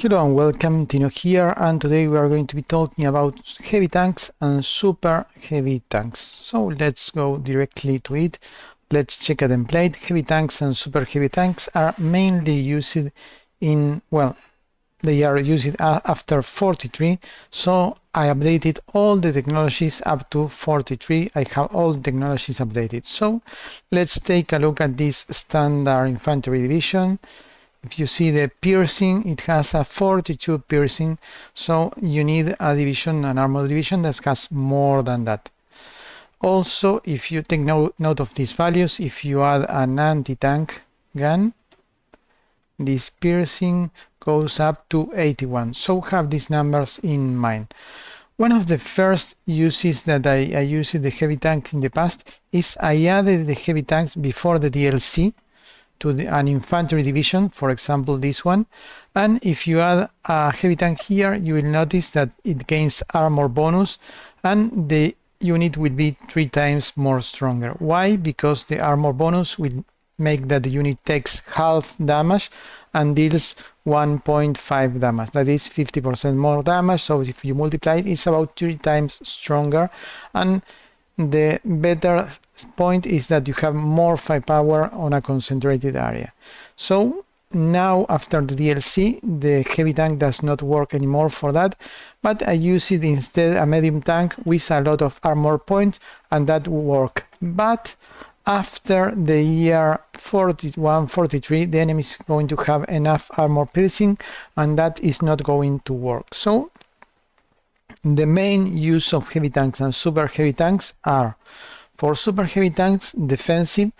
Hello and welcome, Tino here, and today we are going to be talking about heavy tanks and super heavy tanks. So let's go directly to it. Let's check a template. Heavy tanks and super heavy tanks are mainly used in, well, they are used after 43, so I updated all the technologies up to 43. I have all the technologies updated. So let's take a look at this standard infantry division. If you see the piercing, it has a 42 piercing, so you need a division, an armor division that has more than that. Also, if you take note of these values, if you add an anti-tank gun, this piercing goes up to 81, so have these numbers in mind. One of the first uses that I used the heavy tank in the past is I added the heavy tanks before the DLC to an infantry division, for example this one, and if you add a heavy tank here, you will notice that it gains armor bonus and the unit will be 3 times more stronger. Why? Because the armor bonus will make that the unit takes half damage and deals 1.5 damage. That is 50% more damage, so if you multiply it, it's about 3 times stronger. And the better point is that you have more firepower on a concentrated area. So now after the DLC, the heavy tank does not work anymore for that, but I use it instead a medium tank with a lot of armor points, and that will work. But after the year 41-43, the enemy is going to have enough armor piercing, and that is not going to work. So the main use of heavy tanks and super heavy tanks are for super heavy tanks defensive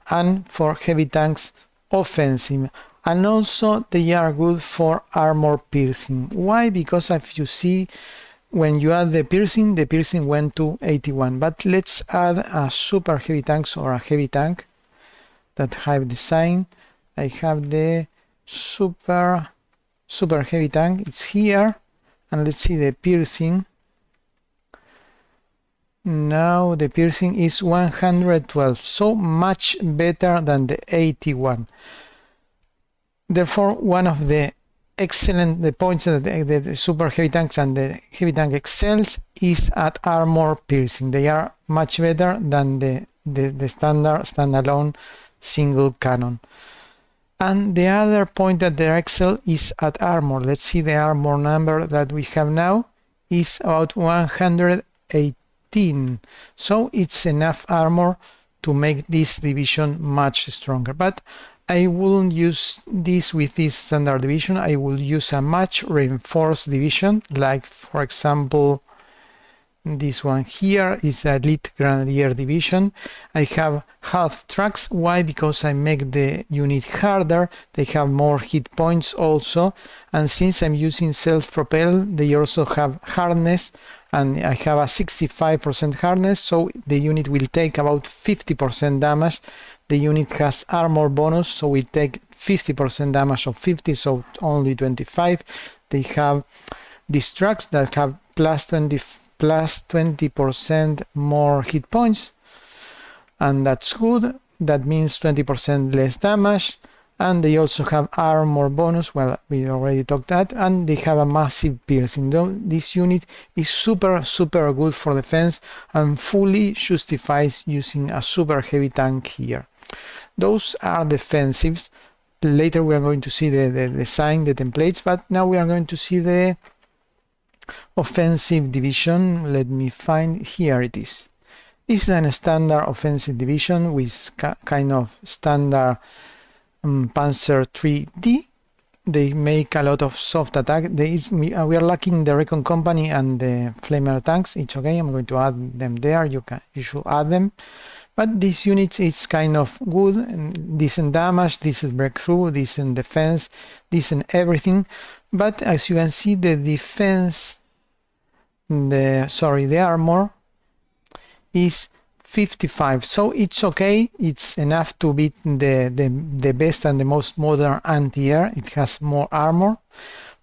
and for heavy tanks offensive, and also they are good for armor piercing. Why? Because if you see, when you add the piercing went to 81, but let's add a super heavy tanks or a heavy tank that have the sign. I have the super heavy tank, it's here, and let's see the piercing. Now the piercing is 112, so much better than the 81. Therefore, one of the points that the super heavy tanks and the heavy tank excels is at armor piercing. They are much better than the standalone single cannon. And the other point that they excel is at armor. Let's see the armor number that we have now is about 118. So it's enough armor to make this division much stronger. But I wouldn't use this with this standard division. I will use a much reinforced division, like for example this one here is a elite grenadier division. I have half tracks. Why? Because I make the unit harder. They have more hit points also, and since I'm using self-propel, they also have hardness, and I have a 65% hardness, so the unit will take about 50% damage. The unit has armor bonus, so we take 50% damage of 50, so only 25. They have these tracks that have plus 20% more hit points, and that's good. That means 20% less damage, and they also have armor bonus. Well, we already talked that, and they have a massive piercing. This unit is super good for defense and fully justifies using a super heavy tank here. Those are defensives. Later we are going to see the design, the templates, but now we are going to see the offensive division. Let me find, here it is. This is a standard offensive division with kind of standard Panzer 3D. They make a lot of soft attack. We are lacking the Recon Company and the Flamer tanks. It's okay, I'm going to add them there. You should add them. But this unit is kind of good, and decent damage, decent breakthrough, decent defense, decent everything. But as you can see, the defense, the armor is 55, so it's okay. It's enough to beat the best and the most modern anti-air. It has more armor,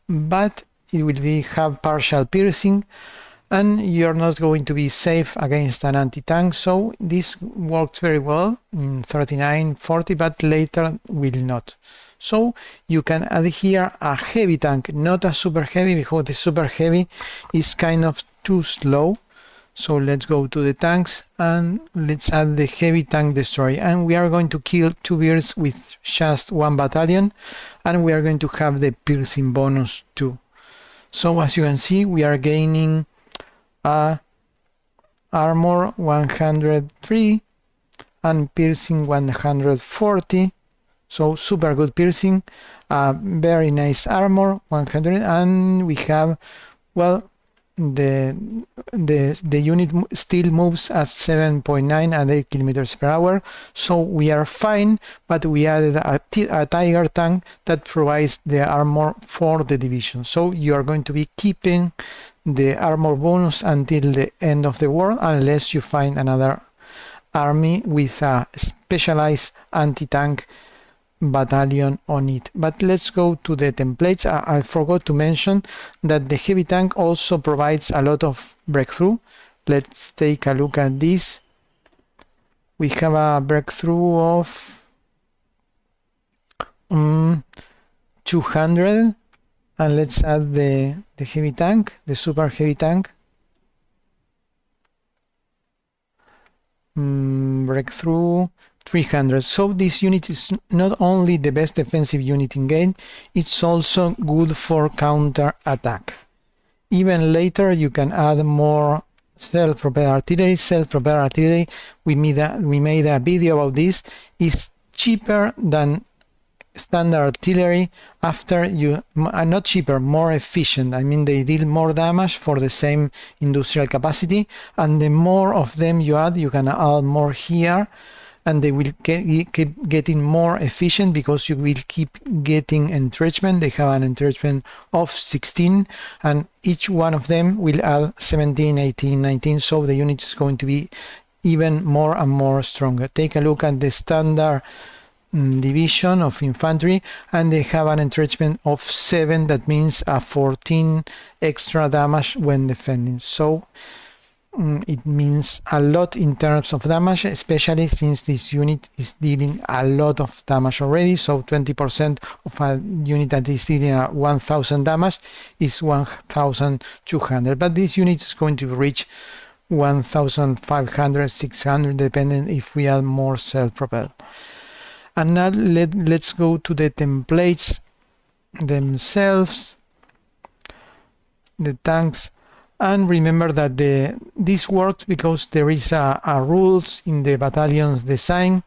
but it will have partial piercing, and you're not going to be safe against an anti-tank. So this works very well in 39-40, but later will not. So you can add here a heavy tank, not a super heavy, because the super heavy is kind of too slow. So let's go to the tanks and let's add the heavy tank destroyer, and we are going to kill 2 birds with just 1 battalion, and we are going to have the piercing bonus too. So as you can see, we are gaining armor 103 and piercing 140. So super good piercing, very nice armor 100, and we have, well, the unit still moves at 7.9 and 8 kilometers per hour, so we are fine. But we added a tiger tank that provides the armor for the division, so you are going to be keeping the armor bonus until the end of the war, unless you find another army with a specialized anti-tank battalion on it. But let's go to the templates. I forgot to mention that the heavy tank also provides a lot of breakthrough. Let's take a look at this. We have a breakthrough of 200, and let's add the heavy tank, the super heavy tank. Breakthrough 300. So this unit is not only the best defensive unit in game, it's also good for counter attack. Even later you can add more self-propelled artillery. Self-propelled artillery, we made a video about this, is cheaper than standard artillery after you not cheaper, more efficient. I mean, they deal more damage for the same industrial capacity, and the more of them you add, you can add more here, and they will keep getting more efficient because you will keep getting entrenchment. They have an entrenchment of 16, and each one of them will add 17, 18, 19, so the unit is going to be even more and more stronger. Take a look at the standard division of infantry, and they have an entrenchment of 7. That means a 14 extra damage when defending. So it means a lot in terms of damage, especially since this unit is dealing a lot of damage already. So 20% of a unit that is dealing 1000 damage is 1200, but this unit is going to reach 1500, 600, depending if we add more self-propelled. And now let's go to the templates themselves, the tanks. And remember that this works because there is a rules in the battalion's design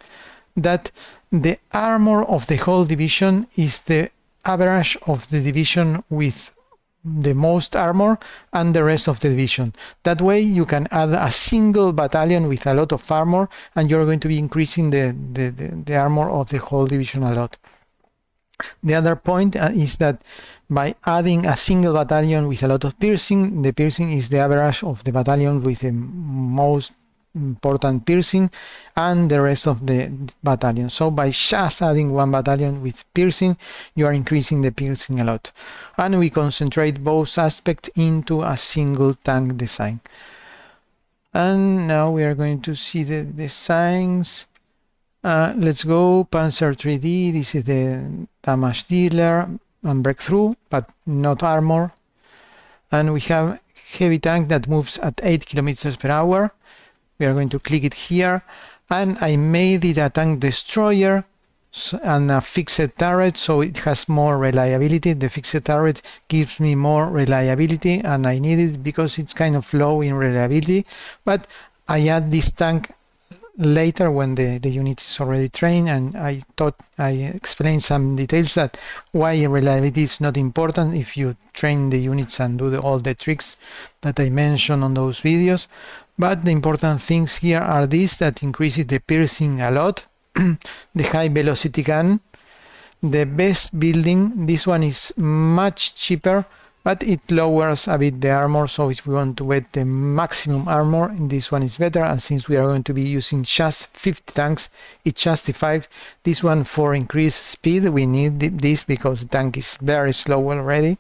that the armor of the whole division is the average of the division with the most armor and the rest of the division. That way you can add a single battalion with a lot of armor, and you're going to be increasing the armor of the whole division a lot. The other point is that by adding a single battalion with a lot of piercing, the piercing is the average of the battalion with the most important piercing and the rest of the battalion. So by just adding one battalion with piercing, you are increasing the piercing a lot. And we concentrate both aspects into a single tank design. And now we are going to see the designs. Let's go Panzer 3D. This is the damage dealer and breakthrough, but not armor. And we have heavy tank that moves at 8 kilometers per hour. We are going to click it here, and I made it a tank destroyer and a fixed turret, so it has more reliability. The fixed turret gives me more reliability, and I need it because it's kind of low in reliability. But I add this tank later when the unit is already trained, and I thought I explained some details that why reliability is not important if you train the units and do all the tricks that I mentioned on those videos. But the important things here are these, that increases the piercing a lot, the high velocity gun, the best building. This one is much cheaper, but it lowers a bit the armor, so if we want to get the maximum armor, this one is better. And since we are going to be using just 50 tanks, it justifies this one for increased speed. We need this because the tank is very slow already.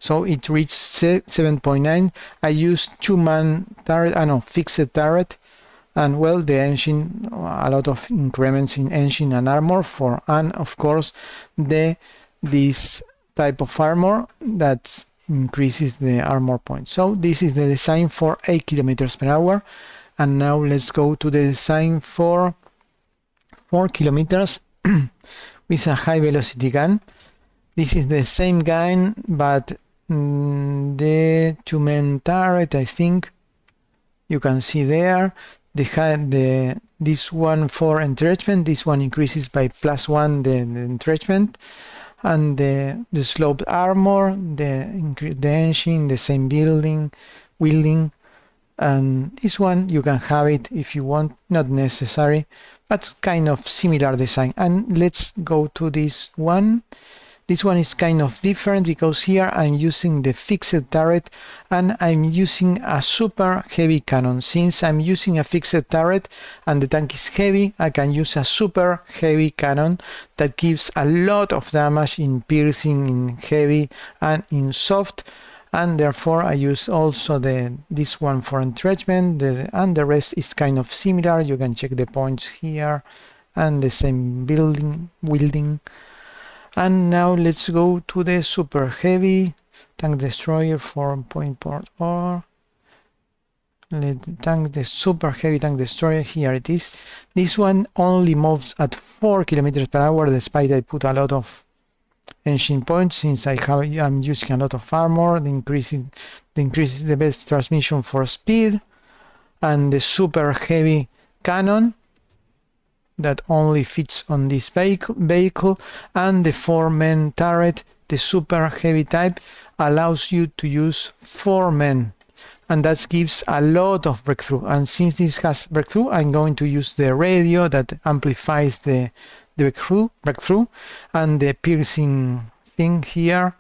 So it reached 7.9. I used 2-man turret, fixed turret, and well, the engine, a lot of increments in engine and armor for, and of course this type of armor that increases the armor point. So this is the design for 8 kilometers per hour. And now let's go to the design for 4 kilometers with a high velocity gun. This is the same gun, but the two-man turret, I think you can see there. This one for entrenchment, this one increases by +1 the entrenchment, and the sloped armor, the engine, the same wielding, and this one you can have it if you want, not necessary, but kind of similar design. And let's go to this one. This one is kind of different because here I'm using the fixed turret and I'm using a super heavy cannon. Since I'm using a fixed turret and the tank is heavy, I can use a super heavy cannon that gives a lot of damage in piercing, in heavy, and in soft. And therefore I use also this one for entrenchment, and the rest is kind of similar. You can check the points here and the same wielding. And now let's go to the super heavy tank destroyer for point port or the super heavy tank destroyer. Here it is. This one only moves at 4 kilometers per hour, despite I put a lot of engine points, since I'm using a lot of armor. The increase is the best transmission for speed, and the super heavy cannon that only fits on this vehicle, and the 4-man turret, the super heavy type, allows you to use 4 men, and that gives a lot of breakthrough. And since this has breakthrough, I'm going to use the radio that amplifies the breakthrough, and the piercing thing here,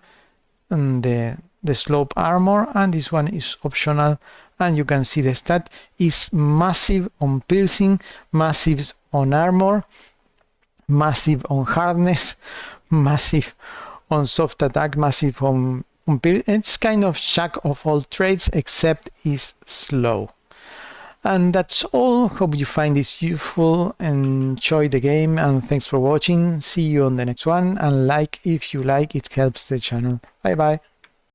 and the slope armor, and this one is optional. And you can see the stat is massive on piercing, massive on armor, massive on hardness, massive on soft attack, massive on piercing. It's kind of jack of all trades, except is slow. And that's all. Hope you find this useful. Enjoy the game, and thanks for watching. See you on the next one, and like if you like, it helps the channel. Bye bye.